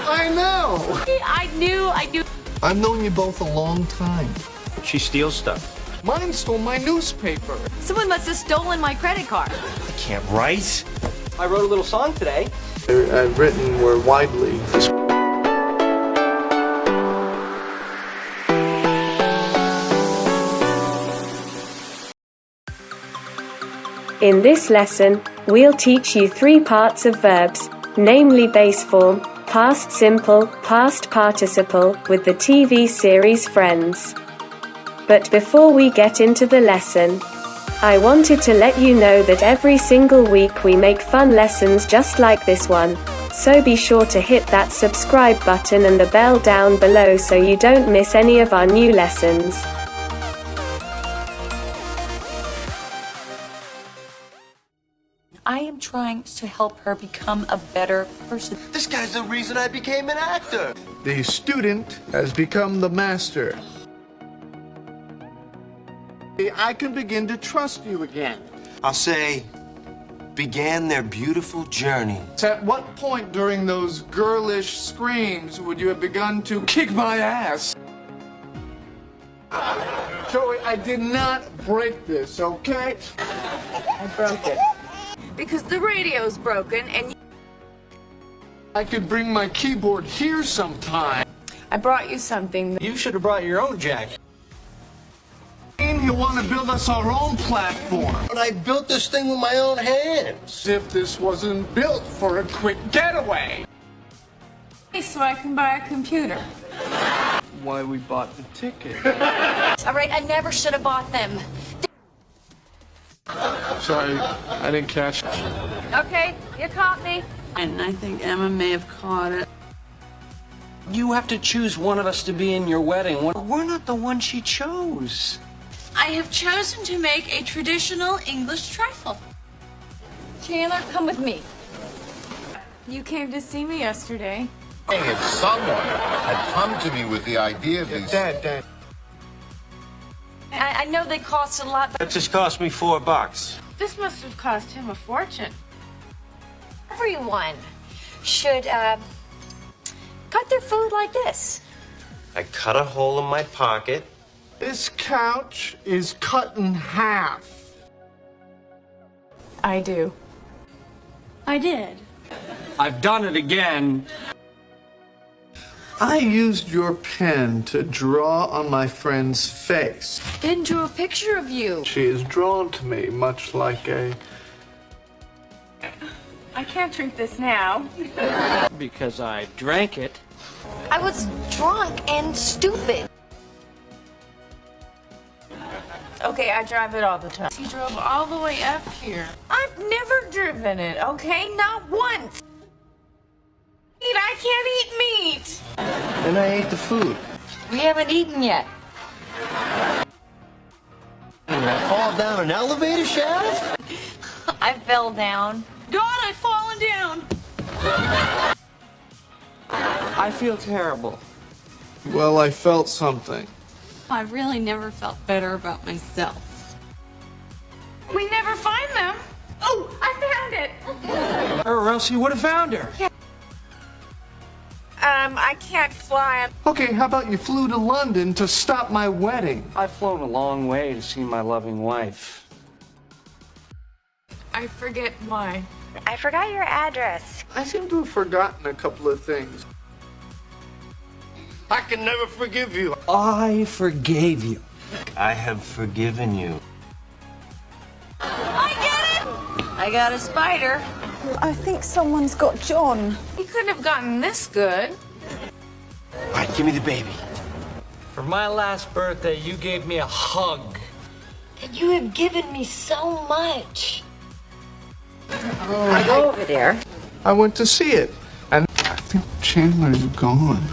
I know. I knew. I've known you both a long time. She steals stuff. Mine stole my newspaper. Someone must have stolen my credit card. I can't write. I wrote a little song today. I've written were widely. In this lesson, we'll teach you 3 parts of verbs, namely base form, past simple, past participle, with the TV series Friends. But before we get into the lesson, I wanted to let you know that every single week we make fun lessons just like this one, so be sure to hit that subscribe button and the bell down below so you don't miss any of our new lessons. I am trying to help her become a better person. This guy's the reason I became an actor. The student has become the master. I can begin to trust you again. I'll say, began their beautiful journey. At what point during those girlish screams would you have begun to kick my ass? Joey, I did not break this, okay? I broke it. Because the radio's broken and I could bring my keyboard here sometime. I brought you something. You should have brought your own jack. You want to build us our own platform. But I built this thing with my own hands. As if this wasn't built for a quick getaway. So I can buy a computer. Why we bought the ticket. All right, I never should have bought them. Sorry, I didn't catch it. Okay, you caught me. And I think Emma may have caught it. You have to choose one of us to be in your wedding. We're not the one she chose. I have chosen to make a traditional English trifle. Chandler, come with me. You came to see me yesterday. If someone had come to me with the idea of these... Dad. I know they cost a lot, That but just cost me $4. This must have cost him a fortune. everyone should cut their food like this. I cut a hole in my pocket. This couch is cut in half. I do. I did. I've done it again. I used your pen to draw on my friend's face. Then drew a picture of you. She is drawn to me much like a... I can't drink this now. Because I drank it. I was drunk and stupid. Okay, I drive it all the time. He drove all the way up here. I've never driven it, okay? Not once. I can't eat meat. And I ate the food. We haven't eaten yet. Did I fall down an elevator shaft? I fell down. God, I've fallen down. I feel terrible. Well, I felt something. I really never felt better about myself. We never find them. Oh, I found it. Or else you would have found her. I can't fly. Okay, how about you flew to London to stop my wedding? I've flown a long way to see my loving wife. I forget why. I forgot your address. I seem to have forgotten a couple of things. I can never forgive you. I forgave you. I have forgiven you. I got a spider. I think someone's got John. He couldn't have gotten this good. All right, give me the baby. For my last birthday, you gave me a hug. And you have given me so much. Go over there. I went to see it, and I think Chandler is gone.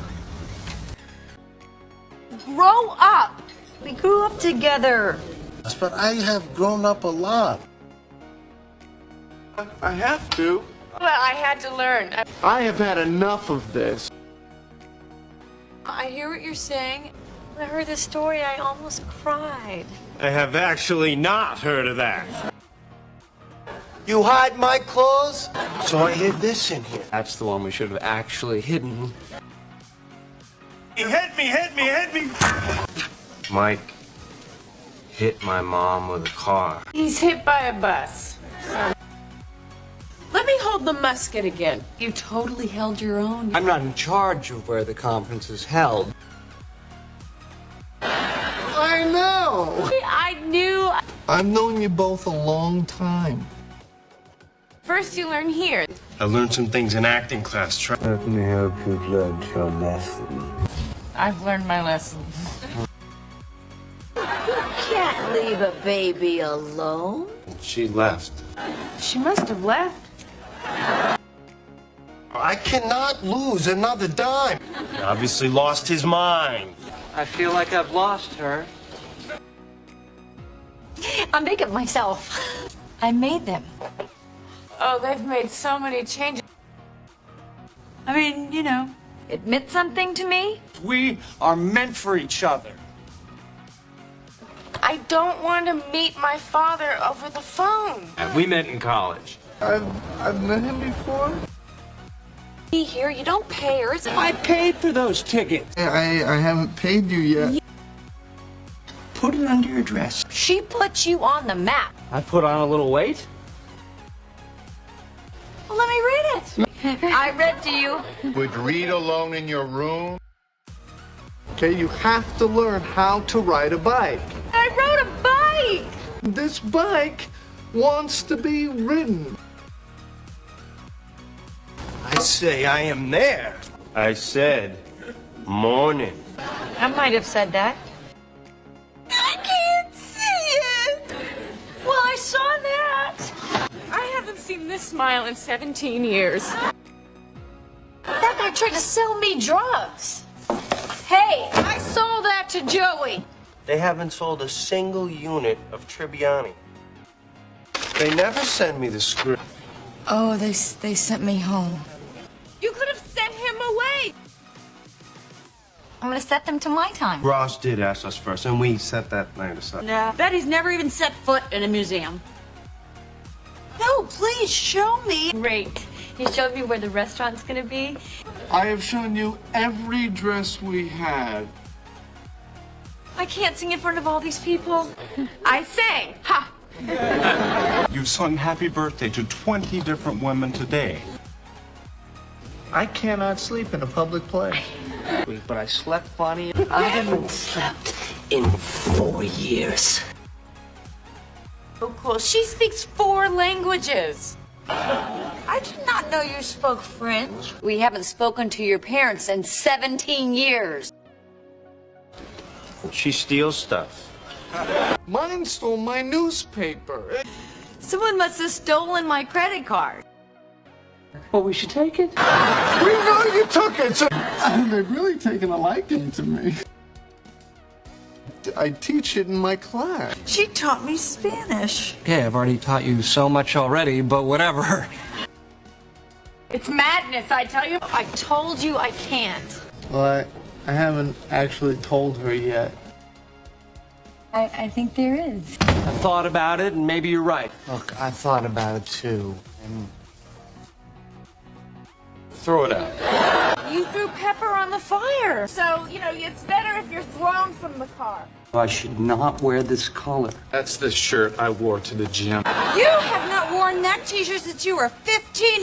Grow up. We grew up together. But I have grown up a lot. I have to. Well, I had to learn. I have had enough of this. I hear what you're saying. When I heard the story, I almost cried. I have actually not heard of that. You hide my clothes? So I hid this in here. That's the one we should have actually hidden. He hit me! Mike hit my mom with a car. He's hit by a bus. Let me hold the musket again. You totally held your own. I'm not in charge of where the conference is held. I know! I knew. I've known you both a long time. First you learn here. I learned some things in acting class. Let me help you learn your lesson. I've learned my lesson. Can't leave a baby alone. She left. She must have left. I cannot lose another dime. He obviously lost his mind. I feel like I've lost her. I make it myself. I made them. Oh, they've made so many changes. I mean, you know, admit something to me. We are meant for each other. I don't want to meet my father over the phone. We met in college. I've met him before. Here, you don't pay her. I paid for those tickets. I haven't paid you yet. Put it under your dress. She put you on the map. I put on a little weight. Well, let me read it. I read to you. Would read alone in your room? Okay, you have to learn how to ride a bike. I rode a bike! This bike wants to be ridden. I say I am there. I said morning. I might have said that. I can't see it! Well, I saw that. I haven't seen this smile in 17 years. That guy tried to sell me drugs. Hey, I sold that to Joey. They haven't sold a single unit of Tribbiani. They never send me the script. Oh, they sent me home. You could have sent him away. I'm gonna set them to my time. Ross did ask us first, and we set that night aside. No. Betty's never even set foot in a museum. No, please show me. Great. He showed me where the restaurant's gonna be. I have shown you every dress we had. I can't sing in front of all these people. I sang. Ha! You've sung happy birthday to 20 different women today. I cannot sleep in a public place. But I slept funny. I haven't slept in 4 years. Oh, cool. She speaks 4 languages. I did not know you spoke French. We haven't spoken to your parents in 17 years. She steals stuff. Mine stole my newspaper. Someone must have stolen my credit card. Well, we should take it. We know you took it. So they've really taken a liking to me. I teach it in my class. She taught me Spanish. Okay, I've already taught you so much already, but whatever. It's madness, I tell you. I told you I can't. Well, I haven't actually told her yet. I think there is. I thought about it, and maybe you're right. Look, I thought about it too. And Throw it out. You threw pepper on the fire. So, it's better if you're thrown from the car. I should not wear this color. That's the shirt I wore to the gym. You have not worn that t-shirt since you were 15.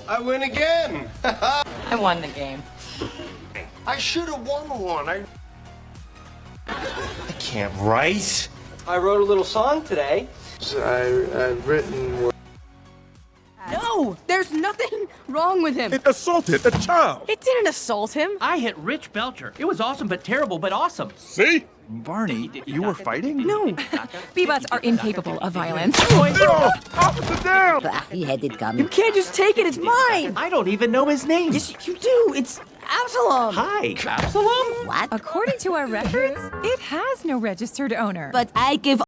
I win again. I won the game. I should have won one. I can't write. I wrote a little song today. I've written. No, there's nothing wrong with him. It assaulted a child. It didn't assault him. I hit Rich Belcher. It was awesome, but terrible, but awesome. See? Barney, you were fighting? No, B-bots are incapable of violence. Officer down! He had it You coming. can't just take it, it's mine. I don't even know his name. Yes, you do. It's Absalom. Hi, Absalom? What? According to our records, it has no registered owner. But I give